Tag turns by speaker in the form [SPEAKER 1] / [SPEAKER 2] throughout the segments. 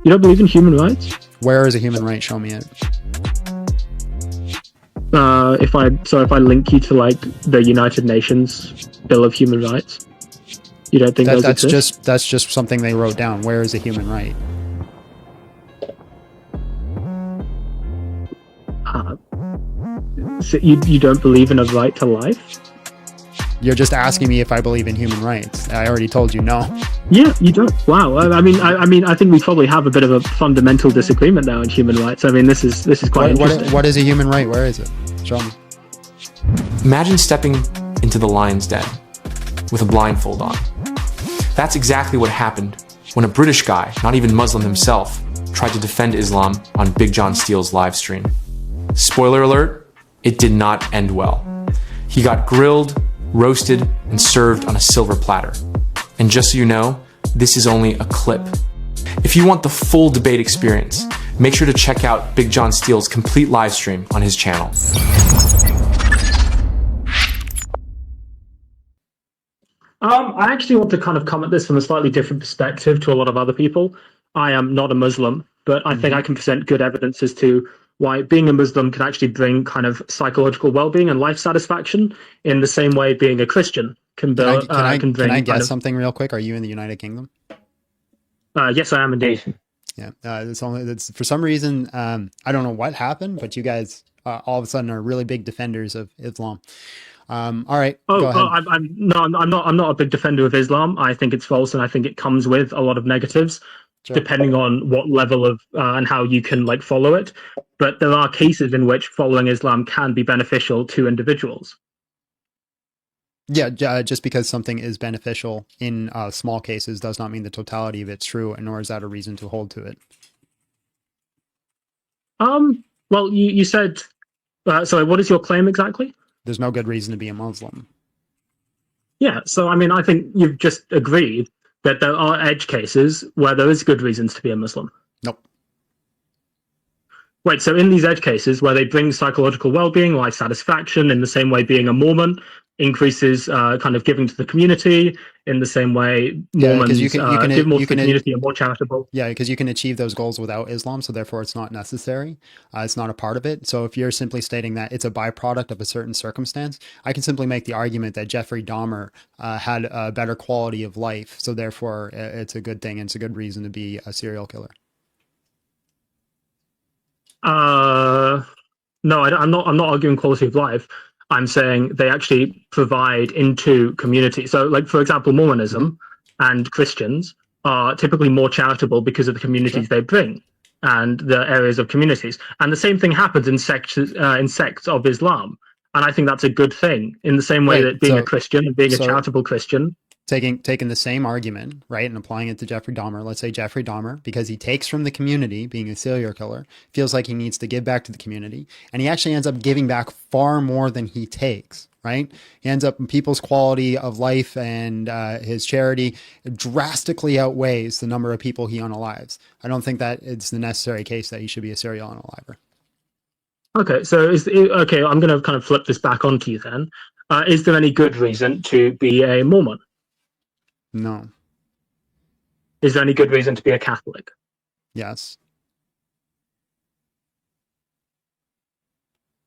[SPEAKER 1] You don't believe in human rights?
[SPEAKER 2] Where is a human right? Show me it.
[SPEAKER 1] If I link you to like the United Nations Bill of Human Rights, you don't think
[SPEAKER 2] that's just something they wrote down. Where is a human right?
[SPEAKER 1] So you don't believe in a right to life?
[SPEAKER 2] You're just asking me if I believe in human rights. I already told you no.
[SPEAKER 1] Yeah, you don't. Wow. I mean, I think we probably have a bit of a fundamental disagreement now on human rights. I mean, this is quite interesting.
[SPEAKER 2] What is a human right? Where is it? Show me.
[SPEAKER 3] Imagine stepping into the lion's den with a blindfold on. That's exactly what happened when a British guy, not even Muslim himself, tried to defend Islam on Big Jon Steel's live stream. Spoiler alert, it did not end well. He got grilled, roasted, and served on a silver platter. And just so you know, this is only a clip. If you want the full debate experience, make sure to check out Big Jon Steel's complete live stream on his channel.
[SPEAKER 1] I actually want to kind of come at this from a slightly different perspective to a lot of other people. I am not a Muslim, but I think I can present good evidence as to why being a Muslim can actually bring kind of psychological well-being and life satisfaction in the same way being a Christian can bring.
[SPEAKER 2] Can I guess something real quick? Are you in the United Kingdom?
[SPEAKER 1] Yes, I am indeed.
[SPEAKER 2] Yeah, it's for some reason, I don't know what happened, but you guys all of a sudden are really big defenders of Islam. All right. Go ahead.
[SPEAKER 1] I'm not a big defender of Islam. I think it's false, and I think it comes with a lot of negatives, depending on what level of and how you can like follow it. But there are cases in which following Islam can be beneficial to individuals.
[SPEAKER 2] Yeah, just because something is beneficial in small cases does not mean the totality of it's true, and nor is that a reason to hold to it.
[SPEAKER 1] Well, you said. Sorry, what is your claim exactly?
[SPEAKER 2] There's no good reason to be a Muslim.
[SPEAKER 1] Yeah, so I mean, I think you've just agreed that there are edge cases where there is good reasons to be a Muslim.
[SPEAKER 2] Nope.
[SPEAKER 1] Wait, so in these edge cases where they bring psychological well-being, life satisfaction, in the same way being a Mormon increases kind of giving to the community, in the same way Mormons give more to the community and more charitable.
[SPEAKER 2] Yeah, because you can achieve those goals without Islam, so therefore it's not necessary. It's not a part of it. So if you're simply stating that it's a byproduct of a certain circumstance, I can simply make the argument that Jeffrey Dahmer had a better quality of life, so therefore it's a good thing and it's a good reason to be a serial killer.
[SPEAKER 1] No, I'm not arguing quality of life. I'm saying they actually provide into community. So, like, for example, Mormonism and Christians are typically more charitable because of the communities they bring and the areas of communities. And the same thing happens in sects of Islam. And I think that's a good thing, in the same way that being a Christian and being a charitable Christian.
[SPEAKER 2] Taking the same argument, right, and applying it to Jeffrey Dahmer. Let's say Jeffrey Dahmer, because he takes from the community, being a serial killer, feels like he needs to give back to the community, and he actually ends up giving back far more than he takes, right? He ends up, people's quality of life and his charity drastically outweighs the number of people he unalives. I don't think that it's the necessary case that he should be a serial unaliver.
[SPEAKER 1] Okay, so I'm going to kind of flip this back onto you then. Is there any good reason to be a Mormon?
[SPEAKER 2] No.
[SPEAKER 1] Is there any good reason to be a Catholic?
[SPEAKER 2] Yes.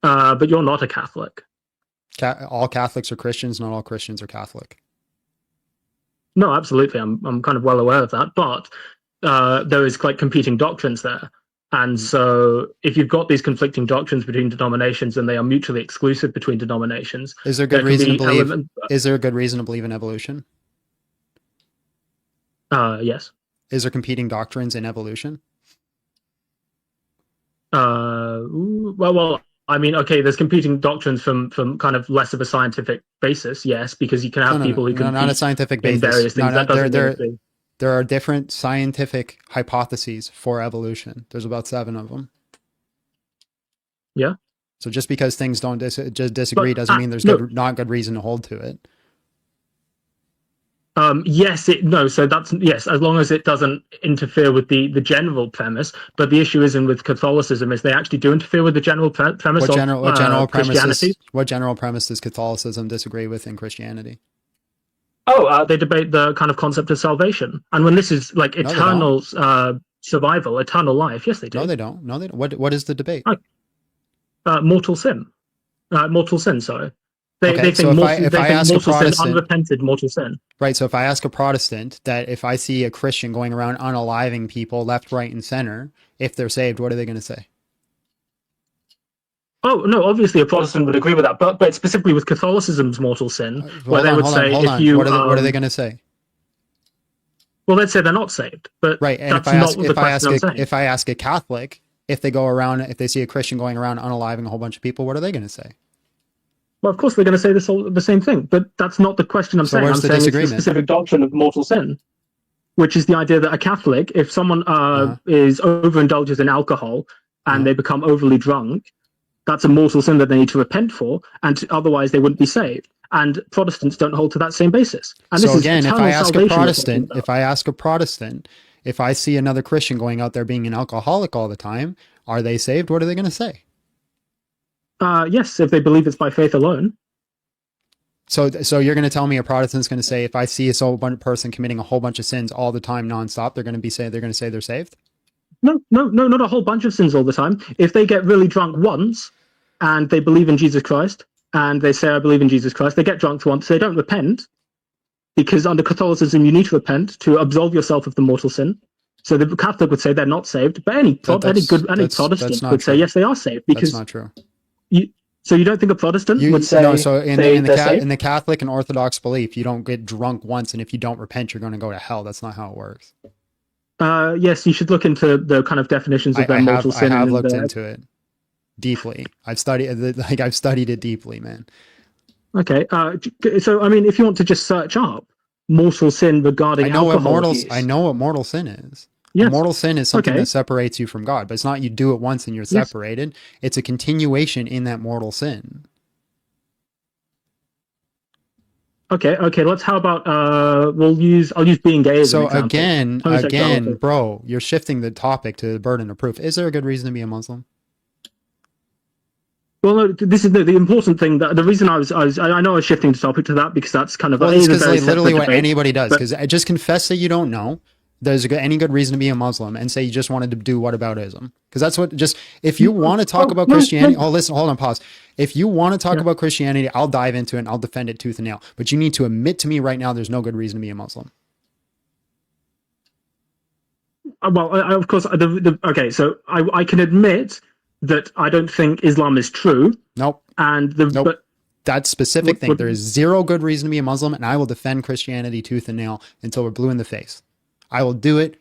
[SPEAKER 1] But you're not a Catholic.
[SPEAKER 2] All Catholics are Christians, not all Christians are Catholic.
[SPEAKER 1] No, absolutely. I'm kind of well aware of that. But there is like competing doctrines there. And so if you've got these conflicting doctrines between denominations and they are mutually exclusive between denominations,
[SPEAKER 2] is there a good reason to believe in evolution?
[SPEAKER 1] Yes.
[SPEAKER 2] Is there competing doctrines in evolution?
[SPEAKER 1] Well, I mean, okay, there's competing doctrines from kind of less of a scientific basis, yes, because you can have people who can
[SPEAKER 2] not a scientific basis.
[SPEAKER 1] Various things.
[SPEAKER 2] There are different scientific hypotheses for evolution. There's about 7 of them.
[SPEAKER 1] Yeah.
[SPEAKER 2] So just because things don't disagree doesn't mean there's not good reason to hold to it.
[SPEAKER 1] So that's yes, as long as it doesn't interfere with the general premise. But the issue isn't with Catholicism; is they actually do interfere with the general premise of Christianity.
[SPEAKER 2] What general premise does Catholicism disagree with in Christianity?
[SPEAKER 1] They debate the kind of concept of salvation, and when this is like eternal survival, eternal life. Yes, they do.
[SPEAKER 2] No, they don't. No, they don't. What is the debate?
[SPEAKER 1] Mortal sin. Mortal sin, sorry. They
[SPEAKER 2] Okay,
[SPEAKER 1] think
[SPEAKER 2] so if I ask a
[SPEAKER 1] mortal sin,
[SPEAKER 2] Protestant,
[SPEAKER 1] unrepented mortal sin.
[SPEAKER 2] right? So if I ask a Protestant that if I see a Christian going around unaliving people left, right, and center, if they're saved, what are they going to say?
[SPEAKER 1] Oh no, obviously a Protestant would agree with that, but specifically with Catholicism's mortal sin, where they would say if you
[SPEAKER 2] what are they going to say?
[SPEAKER 1] Well, they'd say they're not saved, but
[SPEAKER 2] right. And
[SPEAKER 1] that's not the question I'm saying.
[SPEAKER 2] if I ask a Catholic if they go around, if they see a Christian going around unaliving a whole bunch of people, what are they going to say?
[SPEAKER 1] Well, of course they're going to say the same thing, but that's not the question I'm saying. I'm saying it's the specific doctrine of mortal sin, which is the idea that a Catholic, if someone is overindulges in alcohol and they become overly drunk, that's a mortal sin that they need to repent for, and otherwise they wouldn't be saved. And Protestants don't hold to that same basis. And
[SPEAKER 2] so
[SPEAKER 1] this
[SPEAKER 2] again,
[SPEAKER 1] is
[SPEAKER 2] if I ask a Protestant, if I see another Christian going out there being an alcoholic all the time, are they saved? What are they going to say?
[SPEAKER 1] Yes, if they believe it's by faith alone.
[SPEAKER 2] So you're going to tell me a Protestant's going to say if I see a person committing a whole bunch of sins all the time, nonstop, they're going to say they're saved?
[SPEAKER 1] No, not a whole bunch of sins all the time. If they get really drunk once and they believe in Jesus Christ and they say, I believe in Jesus Christ, they get drunk once, they don't repent, because under Catholicism you need to repent to absolve yourself of the mortal sin. So the Catholic would say they're not saved, but any Protestant would say yes, they are saved, because
[SPEAKER 2] that's not true.
[SPEAKER 1] So you don't think a Protestant would say
[SPEAKER 2] no? So in the Catholic and Orthodox belief, you don't get drunk once, and if you don't repent, you're going to go to hell. That's not how it works.
[SPEAKER 1] Yes, you should look into the kind of definitions of mortal sin.
[SPEAKER 2] I have looked into it deeply. I've studied it deeply, man.
[SPEAKER 1] Okay, so I mean, if you want to just search up mortal sin regarding alcohol abuse.
[SPEAKER 2] I know what mortal sin is.
[SPEAKER 1] Yes.
[SPEAKER 2] Mortal sin is something that separates you from God, but it's not you do it once and you're separated. It's a continuation in that mortal sin.
[SPEAKER 1] Okay. How about I'll use being gay as an example.
[SPEAKER 2] again, bro, you're shifting the topic to the burden of proof. Is there a good reason to be a Muslim?
[SPEAKER 1] Well, no, this is the important thing. The reason I know I was shifting the topic to that because that's kind of
[SPEAKER 2] literally what anybody does. Because I just confess that you don't know. There's any good reason to be a Muslim, and say you just wanted to do whataboutism, because that's what if you want to talk about Christianity. Hold on, pause. If you want to talk about Christianity, I'll dive into it and I'll defend it tooth and nail. But you need to admit to me right now there's no good reason to be a Muslim.
[SPEAKER 1] Well, of course, okay. So I can admit that I don't think Islam is true.
[SPEAKER 2] Nope.
[SPEAKER 1] But
[SPEAKER 2] that specific thing, there is zero good reason to be a Muslim, and I will defend Christianity tooth and nail until we're blue in the face. I will do it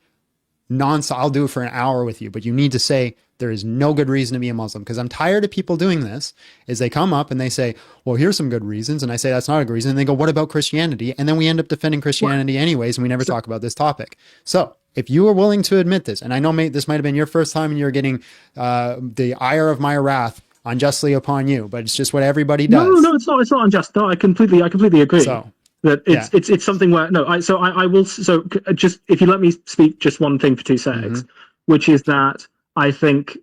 [SPEAKER 2] non-stop. I'll do it for an hour with you, but you need to say there is no good reason to be a Muslim, because I'm tired of people doing this. Is they come up and they say, well, here's some good reasons. And I say, that's not a good reason. And they go, what about Christianity? And then we end up defending Christianity anyways. And we never talk about this topic. So if you are willing to admit this, and I know this might've been your first time and you're getting the ire of my wrath unjustly upon you, but it's just what everybody does.
[SPEAKER 1] No, it's not unjust. No, I completely agree.
[SPEAKER 2] So,
[SPEAKER 1] that it's something where I will just, if you let me speak just one thing for 2 seconds, which is that I think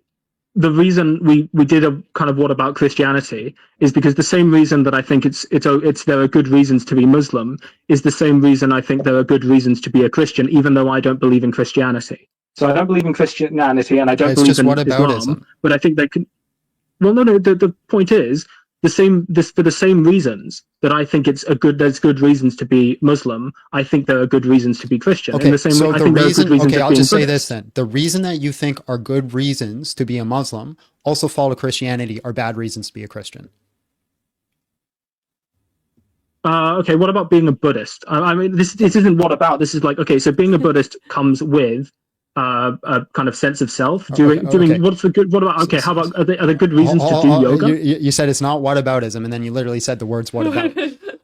[SPEAKER 1] the reason we did a kind of what about Christianity is because the same reason that I think there are good reasons to be Muslim is the same reason I think there are good reasons to be a Christian, even though I don't believe in Christianity. So I don't believe in Christianity and I don't believe in Islam, but I think they can. Well, no. The point is for the same reasons that I think there's good reasons to be Muslim, I think there are good reasons to be Christian.
[SPEAKER 2] Okay,
[SPEAKER 1] in the same way, I think there are good reasons
[SPEAKER 2] I'll just say this then. The reason that you think are good reasons to be a Muslim also follow Christianity are bad reasons to be a Christian.
[SPEAKER 1] Okay, what about being a Buddhist? I mean, this isn't what about. This is like, okay, so being a Buddhist comes with a kind of sense of self. What about? Okay, how about are there good reasons to do yoga?
[SPEAKER 2] You said it's not whataboutism, and then you literally said the words "what about."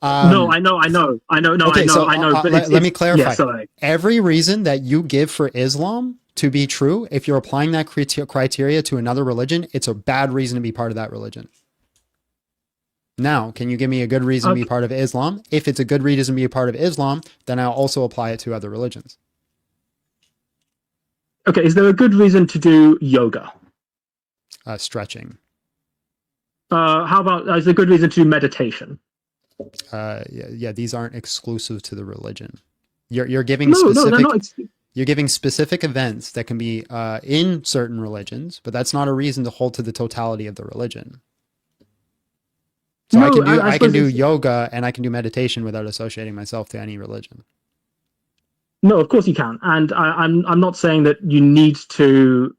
[SPEAKER 1] No, I know. No, okay, I know. But
[SPEAKER 2] let me clarify.
[SPEAKER 1] Yeah,
[SPEAKER 2] every reason that you give for Islam to be true, if you're applying that criteria to another religion, it's a bad reason to be part of that religion. Now, can you give me a good reason to be part of Islam? If it's a good reason to be a part of Islam, then I'll also apply it to other religions.
[SPEAKER 1] Okay, is there a good reason to do yoga?
[SPEAKER 2] Stretching.
[SPEAKER 1] How about, is there a good reason to do meditation?
[SPEAKER 2] Yeah, these aren't exclusive to the religion. You're giving specific.
[SPEAKER 1] No, they're not.
[SPEAKER 2] You're giving specific events that can be in certain religions, but that's not a reason to hold to the totality of the religion. So
[SPEAKER 1] No,
[SPEAKER 2] I can do
[SPEAKER 1] it's-
[SPEAKER 2] yoga and I can do meditation without associating myself to any religion.
[SPEAKER 1] No, of course you can, and I'm not saying that you need to.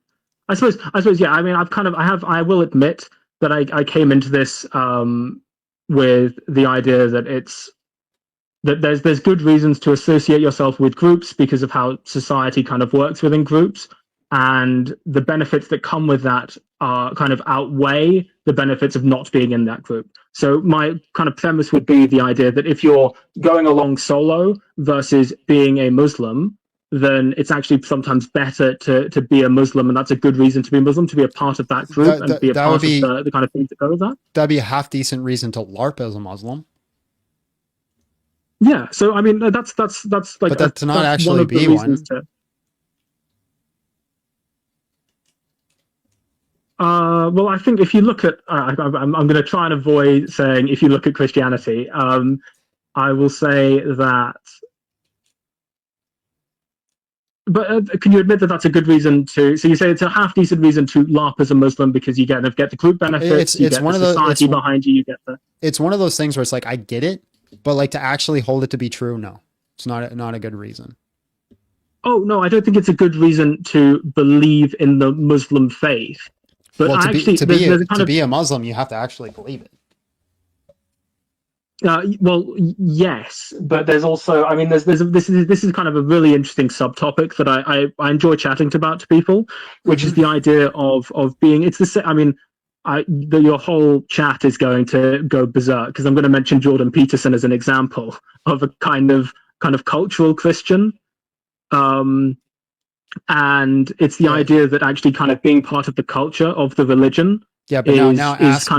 [SPEAKER 1] I suppose yeah. I mean, I will admit that I came into this with the idea that there's good reasons to associate yourself with groups because of how society kind of works within groups, and the benefits that come with that are kind of outweigh the benefits of not being in that group. So my kind of premise would be the idea that if you're going along solo versus being a Muslim, then it's actually sometimes better to be a Muslim, and that's a good reason to be Muslim, to be a part of that group and be a part of the kind of things that go with that.
[SPEAKER 2] That'd be a half decent reason to LARP as a Muslim.
[SPEAKER 1] Yeah, so I mean that's like,
[SPEAKER 2] but that's not
[SPEAKER 1] that's
[SPEAKER 2] actually be one.
[SPEAKER 1] Well, I think if you look at, I'm going to try and avoid saying if you look at Christianity. I will say that. But can you admit that that's a good reason to? So you say it's a half decent reason to LARP as a Muslim because you get the group benefits, you get the society behind you, you get the.
[SPEAKER 2] It's one of those things where it's like I get it, but like to actually hold it to be true, no, it's not a good reason.
[SPEAKER 1] Oh no, I don't think it's a good reason to believe in the Muslim faith. But
[SPEAKER 2] well,
[SPEAKER 1] to
[SPEAKER 2] be a Muslim, you have to actually believe it.
[SPEAKER 1] Well, yes, but there's also, I mean, this is kind of a really interesting subtopic that I enjoy chatting about to people, which is the idea of being. It's the same. I mean, your whole chat is going to go berserk because I'm going to mention Jordan Peterson as an example of a kind of cultural Christian. And it's the idea that actually kind of being part of the culture of the religion.
[SPEAKER 2] Yeah, but now ask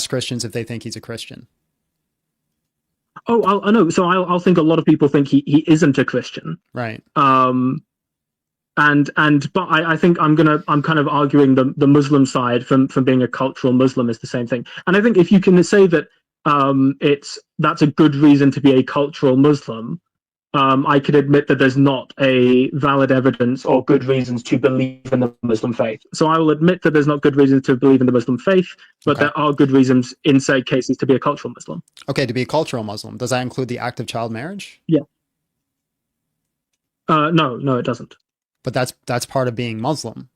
[SPEAKER 2] Christians if they think he's a Christian.
[SPEAKER 1] Oh, I know. So I'll think a lot of people think he isn't a Christian.
[SPEAKER 2] Right.
[SPEAKER 1] But I think I'm kind of arguing the Muslim side from being a cultural Muslim is the same thing. And I think if you can say that that's a good reason to be a cultural Muslim, I could admit that there's not a valid evidence or good reasons to believe in the Muslim faith. So I will admit that there's not good reasons to believe in the Muslim faith, but there are good reasons in said cases to be a cultural Muslim.
[SPEAKER 2] Okay, to be a cultural Muslim, does that include the act of child marriage?
[SPEAKER 1] Yeah. No, it doesn't.
[SPEAKER 2] But that's part of being Muslim.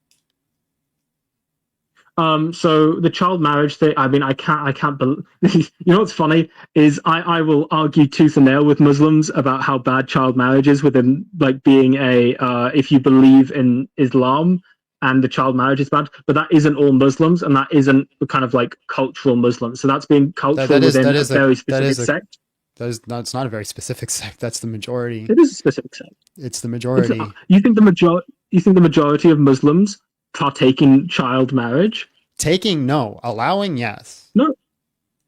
[SPEAKER 1] So the child marriage thing, I mean, I can't believe, you know what's funny is I will argue tooth and nail with Muslims about how bad child marriage is within like being if you believe in Islam and the child marriage is bad, but that isn't all Muslims and that isn't kind of like cultural Muslims. So that's being cultural within a very specific sect.
[SPEAKER 2] That's not a very specific sect. That's the majority.
[SPEAKER 1] It is a specific sect.
[SPEAKER 2] It's the majority.
[SPEAKER 1] You think the majority of Muslims partake in child marriage?
[SPEAKER 2] Taking, no. Allowing, yes.
[SPEAKER 1] No.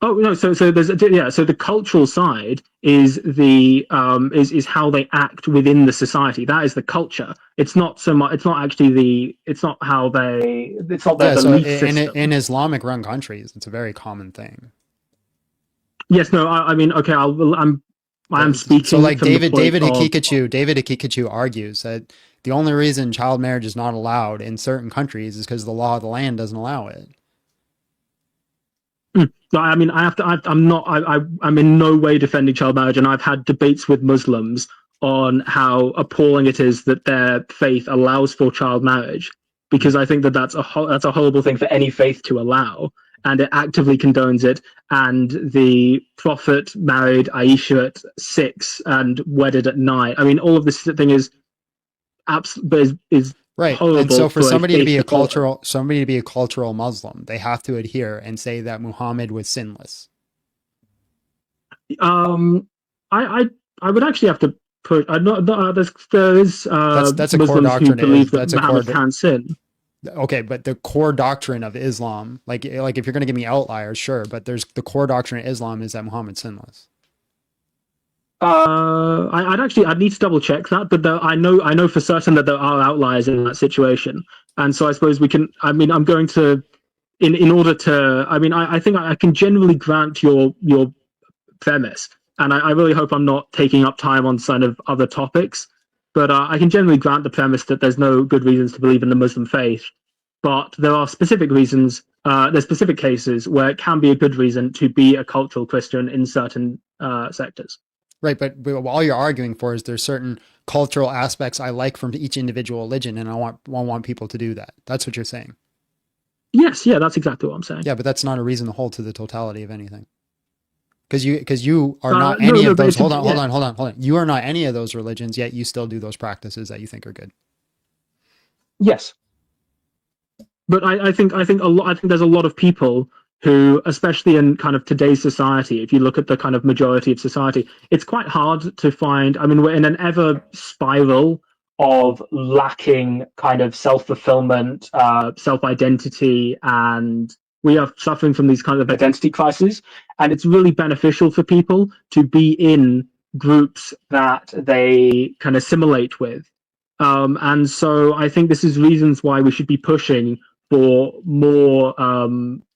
[SPEAKER 1] Oh no. So there's So the cultural side is is how they act within the society. That is the culture. It's not so much. It's not actually it's not how they. It's not their belief system.
[SPEAKER 2] In Islamic run countries, it's a very common thing.
[SPEAKER 1] Yes. No. I mean. Okay. I'm speaking.
[SPEAKER 2] So like David Akikachu argues that the only reason child marriage is not allowed in certain countries is because the law of the land doesn't allow it.
[SPEAKER 1] I mean, I'm in no way defending child marriage, and I've had debates with Muslims on how appalling it is that their faith allows for child marriage, because I think that's a horrible thing for any faith to allow, and it actively condones it. And the Prophet married Aisha at 6 and wedded at 9. I mean, all of this thing is
[SPEAKER 2] right. And so for somebody to be a cultural Muslim, they have to adhere and say that Muhammad was sinless.
[SPEAKER 1] I would actually have to put. There is
[SPEAKER 2] that's a
[SPEAKER 1] Muslims
[SPEAKER 2] core doctrine.
[SPEAKER 1] Who believe that Muhammad can sin.
[SPEAKER 2] Okay, but the core doctrine of Islam, like if you're going to give me outliers, sure, but there's the core doctrine of Islam is that Muhammad's sinless.
[SPEAKER 1] I'd need to double check that, but I know for certain that there are outliers in that situation, and so I suppose we can. I mean, I'm going to, in order to. I mean, I think I can generally grant your premise, and I really hope I'm not taking up time on some of other topics. But I can generally grant the premise that there's no good reasons to believe in the Muslim faith. But there are specific reasons, there's specific cases where it can be a good reason to be a cultural Christian in certain sectors.
[SPEAKER 2] Right, but all you're arguing for is there's certain cultural aspects I like from each individual religion, and I want people to do that. That's what you're saying.
[SPEAKER 1] Yes, yeah, that's exactly what I'm saying.
[SPEAKER 2] Yeah, but that's not a reason to hold to the totality of anything. Because you are not any of those. Hold on. You are not any of those religions, yet you still do those practices that you think are good.
[SPEAKER 1] Yes, but I think there's a lot of people who, especially in kind of today's society, if you look at the kind of majority of society, it's quite hard to find. I mean, we're in an ever spiral of lacking kind of self-fulfillment, self-identity, and we are suffering from these kind of identity crises. And it's really beneficial for people to be in groups that they can assimilate with. And so I think this is reasons why we should be pushing for more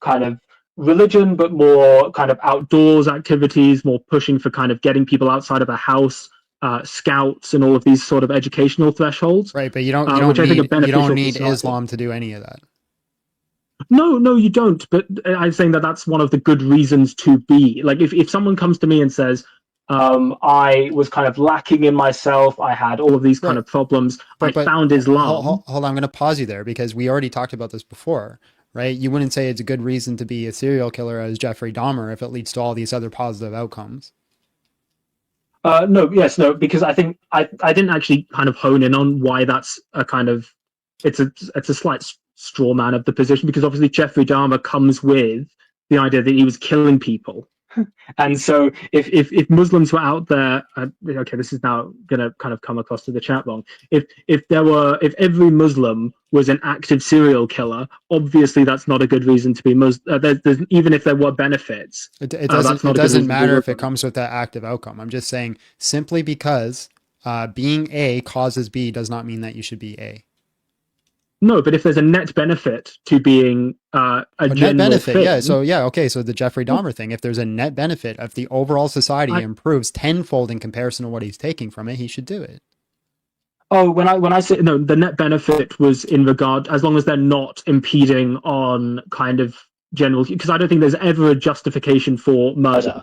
[SPEAKER 1] kind of religion, but more kind of outdoors activities, more pushing for kind of getting people outside of the house, scouts, and all of these sort of educational thresholds.
[SPEAKER 2] Right, but you don't need Islam to do any of that.
[SPEAKER 1] No, you don't. But I'm saying that that's one of the good reasons to be. Like, if someone comes to me and says, I was kind of lacking in myself, I had all of these kind of problems, I found Islam.
[SPEAKER 2] Hold on, I'm going to pause you there because we already talked about this before, right? You wouldn't say it's a good reason to be a serial killer as Jeffrey Dahmer if it leads to all these other positive outcomes.
[SPEAKER 1] No, because I think I didn't actually kind of hone in on why that's a kind of, it's a slight straw man of the position, because obviously Jeffrey Dahmer comes with the idea that he was killing people. And so if Muslims were out there, okay, this is now going to kind of come across to the chat wrong. If every Muslim was an active serial killer, obviously that's not a good reason to be Muslim. Even if there were benefits,
[SPEAKER 2] it doesn't matter if it comes with that active outcome. I'm just saying simply because being A causes B does not mean that you should be A.
[SPEAKER 1] No, but if there's a net benefit to being a net benefit, thing,
[SPEAKER 2] So the Jeffrey Dahmer thing, if there's a net benefit, if the overall society improves tenfold in comparison to what he's taking from it, he should do it.
[SPEAKER 1] Oh, when I say no, the net benefit was in regard, as long as they're not impeding on kind of general, because I don't think there's ever a justification for murder.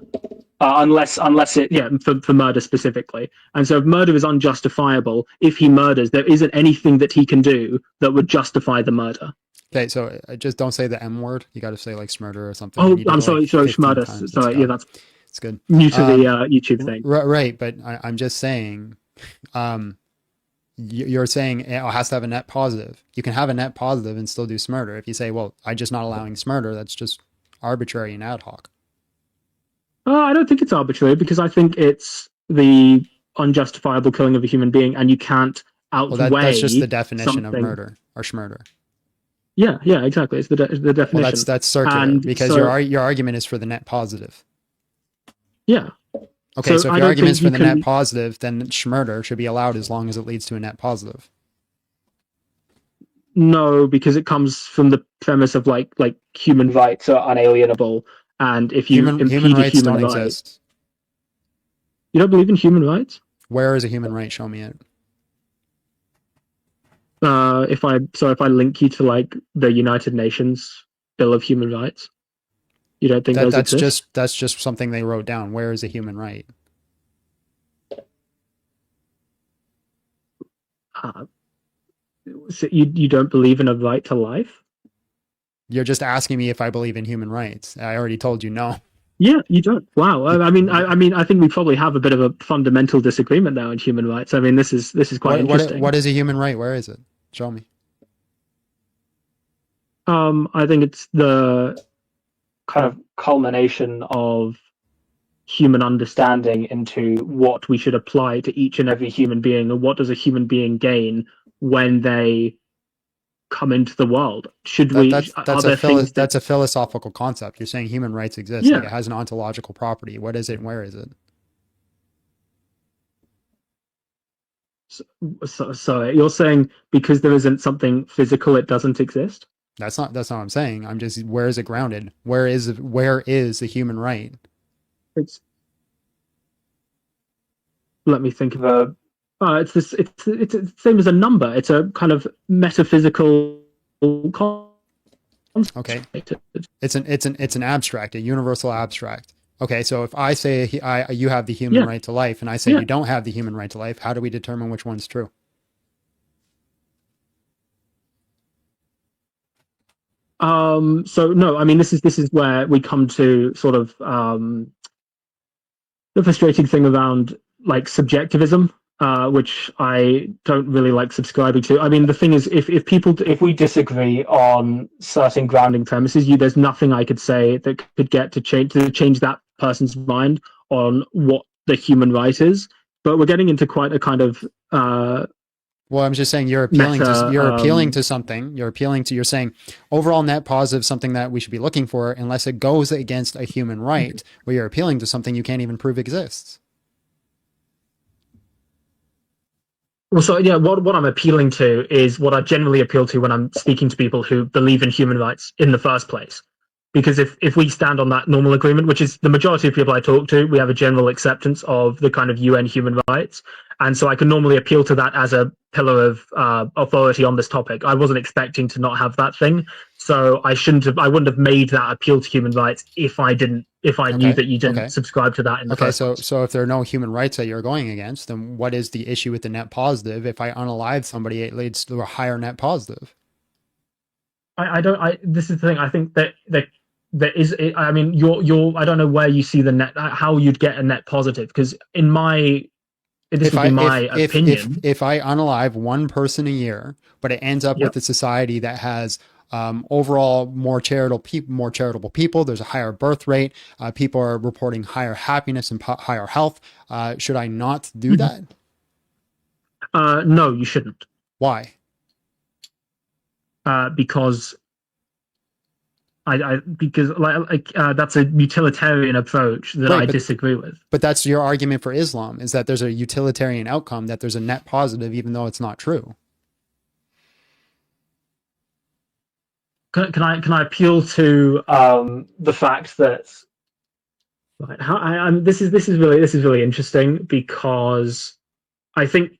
[SPEAKER 1] Unless it, for murder specifically. And so if murder is unjustifiable, if he murders, there isn't anything that he can do that would justify the murder.
[SPEAKER 2] Okay, so just don't say the M word. You got to say like smurder or something.
[SPEAKER 1] Oh, I'm sorry, smurder. Sorry, yeah,
[SPEAKER 2] it's good.
[SPEAKER 1] New to the YouTube thing.
[SPEAKER 2] Right, but I'm just saying, you're saying it has to have a net positive. You can have a net positive and still do smurder. If you say, well, I'm just not allowing smurder, that's just arbitrary and ad hoc.
[SPEAKER 1] I don't think it's arbitrary, because I think it's the unjustifiable killing of a human being, and you can't outweigh.
[SPEAKER 2] Well, that's just the definition of murder or schmurder.
[SPEAKER 1] Yeah, exactly. It's the definition.
[SPEAKER 2] Well, that's circular, because your argument is for the net positive.
[SPEAKER 1] Yeah.
[SPEAKER 2] Okay, so if your argument is for the net positive, then schmurder should be allowed as long as it leads to a net positive.
[SPEAKER 1] No, because it comes from the premise of like human rights are unalienable. And if you impede
[SPEAKER 2] human rights don't
[SPEAKER 1] rights,
[SPEAKER 2] exist.
[SPEAKER 1] You don't believe in human rights?
[SPEAKER 2] Where is a human right? Show me it.
[SPEAKER 1] If I link you to like the United Nations Bill of Human Rights, you don't think that's exist?
[SPEAKER 2] That's just something they wrote down. Where is a human right?
[SPEAKER 1] So you don't believe in a right to life?
[SPEAKER 2] You're just asking me if I believe in human rights. I already told you no.
[SPEAKER 1] Yeah, you don't. Wow. I mean, I think we probably have a bit of a fundamental disagreement now in human rights. I mean, this is quite interesting.
[SPEAKER 2] What is a human right? Where is it? Show me.
[SPEAKER 1] I think it's the kind of culmination of human understanding into what we should apply to each and every human being, and what does a human being gain when they come into the world. That's
[SPEAKER 2] a philosophical concept. You're saying human rights exist.
[SPEAKER 1] Yeah.
[SPEAKER 2] Like it has an ontological property. What is it? Where is it?
[SPEAKER 1] So you're saying because there isn't something physical, it doesn't exist?
[SPEAKER 2] That's not what I'm saying. I'm just, where is it grounded? Where is the human right?
[SPEAKER 1] Let me think of a It's the same as a number. It's a kind of metaphysical concept.
[SPEAKER 2] Okay, it's an abstract, a universal abstract. Okay, so if I say you have the human right to life, and I say you don't have the human right to life, how do we determine which one's true?
[SPEAKER 1] So no, I mean this is where we come to sort of the frustrating thing around like subjectivism, which I don't really like subscribing to. I mean, the thing is, if we disagree on certain grounding premises, there's nothing I could say that could get to change that person's mind on what the human right is. But we're getting into quite a kind of
[SPEAKER 2] well, I'm just saying you're appealing to something. You're saying overall net positive, something that we should be looking for, unless it goes against a human right, where you're appealing to something you can't even prove exists.
[SPEAKER 1] Well, so yeah, what I'm appealing to is what I generally appeal to when I'm speaking to people who believe in human rights in the first place. Because if we stand on that normal agreement, which is the majority of people I talk to, we have a general acceptance of the kind of UN human rights. And so I can normally appeal to that as a pillar of authority on this topic. I wasn't expecting to not have that thing. So I wouldn't have made that appeal to human rights if I knew that you didn't subscribe to that in the first place.
[SPEAKER 2] So if there are no human rights that you're going against, then what is the issue with the net positive? If I unalive somebody, it leads to a higher net positive.
[SPEAKER 1] This is the thing. I think that there is. I mean, I don't know where you see the net. How you'd get a net positive? Because this would be my opinion.
[SPEAKER 2] If I unalive one person a year, but it ends up with a society that has overall more charitable people, there's a higher birth rate, people are reporting higher happiness and higher health. Should I not do that?
[SPEAKER 1] No, you shouldn't.
[SPEAKER 2] Why?
[SPEAKER 1] Because that's a utilitarian approach that I disagree with.
[SPEAKER 2] But that's your argument for Islam, is that there's a utilitarian outcome, that there's a net positive, even though it's not true.
[SPEAKER 1] Can I appeal to the fact that this is really interesting, because I think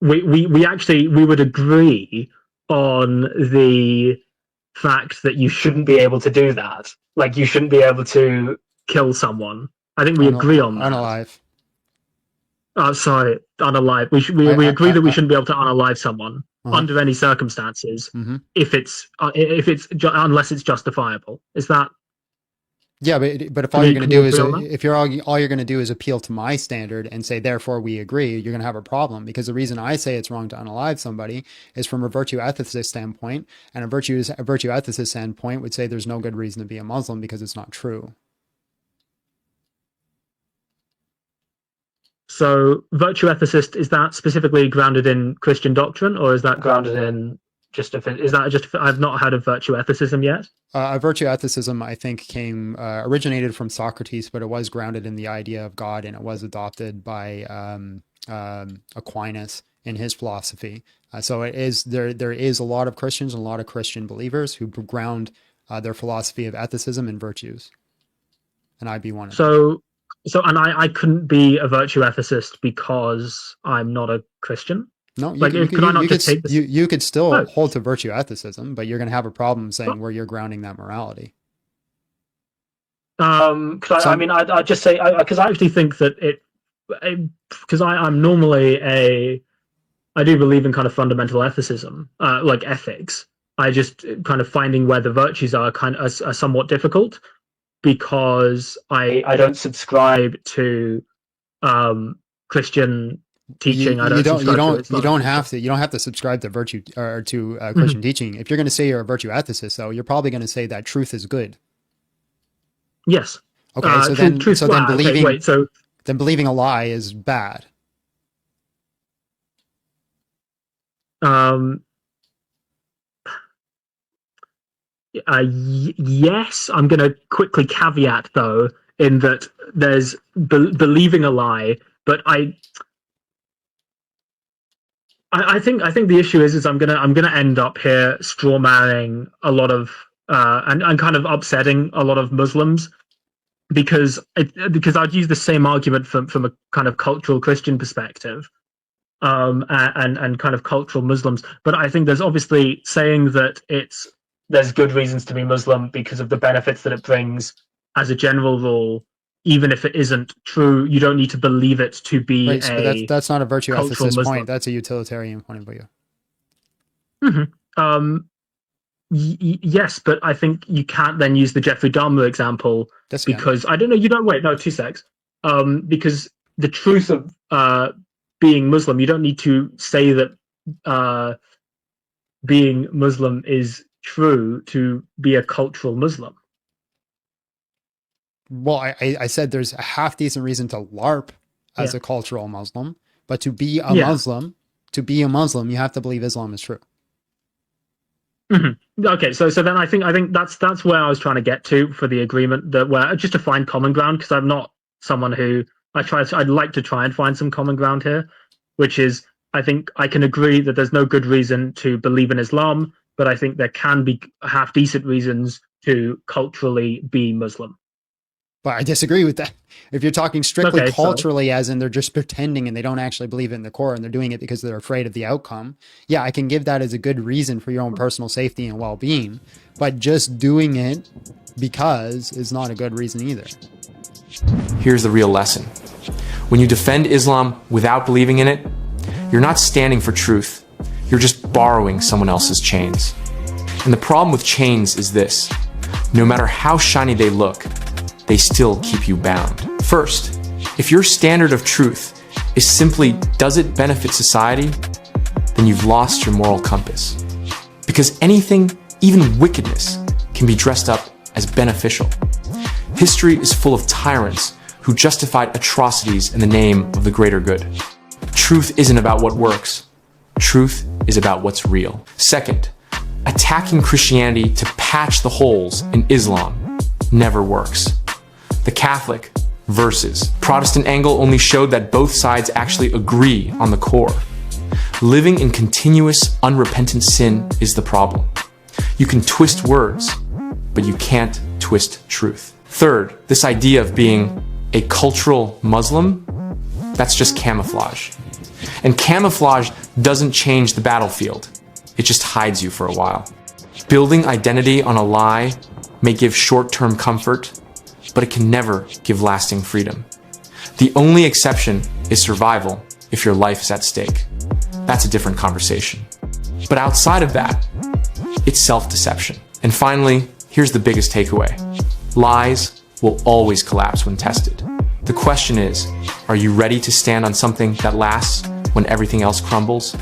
[SPEAKER 1] we would agree on the fact that you shouldn't be able to do that. Like, you shouldn't be able to kill someone. I think we agree on that.
[SPEAKER 2] Unalive.
[SPEAKER 1] Sorry, unalive. We agree that we shouldn't be able to unalive someone under any circumstances, if it's unless it's justifiable. Is that?
[SPEAKER 2] Yeah, but if all you're going to do is all you're going to do is appeal to my standard and say therefore we agree, you're going to have a problem, because the reason I say it's wrong to unalive somebody is from a virtue ethicist standpoint, and a virtue ethicist standpoint would say there's no good reason to be a Muslim because it's not true.
[SPEAKER 1] So, virtue ethicist, is that specifically grounded in Christian doctrine, or is that grounded in I've not heard of virtue ethicism yet.
[SPEAKER 2] Virtue ethicism, I think, originated from Socrates, but it was grounded in the idea of God, and it was adopted by Aquinas in his philosophy. So it is there is a lot of Christians and a lot of Christian believers who ground their philosophy of ethicism in virtues, and I'd be one of them.
[SPEAKER 1] And I couldn't be a virtue ethicist because I'm not a Christian.
[SPEAKER 2] No, you could still hold to virtue ethicism, but you're going to have a problem saying where you're grounding that morality.
[SPEAKER 1] I'd just say, because I actually think that because I'm normally I do believe in kind of fundamental ethicism, like ethics. I just kind of finding where the virtues are are somewhat difficult, because I don't subscribe to Christian teaching. You
[SPEAKER 2] don't have to subscribe to virtue or to Christian teaching. If you're going to say you're a virtue ethicist, though, you're probably going to say that truth is good.
[SPEAKER 1] Yes.
[SPEAKER 2] Okay. Then believing a lie is bad.
[SPEAKER 1] Yes. I'm going to quickly caveat, though, in that there's believing a lie, but I think the issue is I'm gonna end up here straw manning a lot of and kind of upsetting a lot of Muslims, because I'd use the same argument from a kind of cultural Christian perspective. and kind of cultural Muslims. But I think there's obviously saying that there's good reasons to be Muslim because of the benefits that it brings as a general rule. Even if it isn't true, you don't need to believe it to be
[SPEAKER 2] Right, but that's not a virtue
[SPEAKER 1] cultural
[SPEAKER 2] ethicist
[SPEAKER 1] Muslim
[SPEAKER 2] point. That's a utilitarian point of view.
[SPEAKER 1] Mm-hmm. Yes, but I think you can't then use the Jeffrey Dahmer example because I don't know. You don't wait. No, 2 secs. Because the truth of being Muslim, you don't need to say that being Muslim is true to be a cultural Muslim.
[SPEAKER 2] Well, I said there's a half decent reason to LARP as a cultural Muslim, but to be a Muslim, you have to believe Islam is true.
[SPEAKER 1] Mm-hmm. Okay, so then I think that's where I was trying to get to for the agreement, that where just to find common ground, because I'm not someone who I'd like to try and find some common ground here, which is I think I can agree that there's no good reason to believe in Islam, but I think there can be half decent reasons to culturally be Muslim.
[SPEAKER 2] But I disagree with that. If you're talking strictly culturally, as in they're just pretending and they don't actually believe it in the core and they're doing it because they're afraid of the outcome, yeah, I can give that as a good reason for your own personal safety and well-being. But just doing it because is not a good reason either.
[SPEAKER 3] Here's the real lesson. When you defend Islam without believing in it, you're not standing for truth. You're just borrowing someone else's chains. And the problem with chains is this: no matter how shiny they look, they still keep you bound. First, if your standard of truth is simply, does it benefit society? Then you've lost your moral compass. Because anything, even wickedness, can be dressed up as beneficial. History is full of tyrants who justified atrocities in the name of the greater good. Truth isn't about what works. Truth is about what's real. Second, attacking Christianity to patch the holes in Islam never works. The Catholic versus Protestant angle only showed that both sides actually agree on the core. Living in continuous, unrepentant sin is the problem. You can twist words, but you can't twist truth. Third, this idea of being a cultural Muslim, that's just camouflage. And camouflage doesn't change the battlefield. It just hides you for a while. Building identity on a lie may give short-term comfort, but it can never give lasting freedom. The only exception is survival if your life is at stake. That's a different conversation. But outside of that, it's self-deception. And finally, here's the biggest takeaway. Lies will always collapse when tested. The question is, are you ready to stand on something that lasts when everything else crumbles?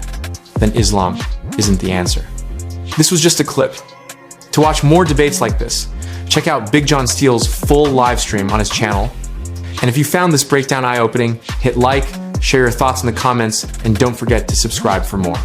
[SPEAKER 3] Then Islam isn't the answer. This was just a clip. To watch more debates like this, check out Big Jon Steel's full live stream on his channel. And if you found this breakdown eye-opening, hit like, share your thoughts in the comments, and don't forget to subscribe for more.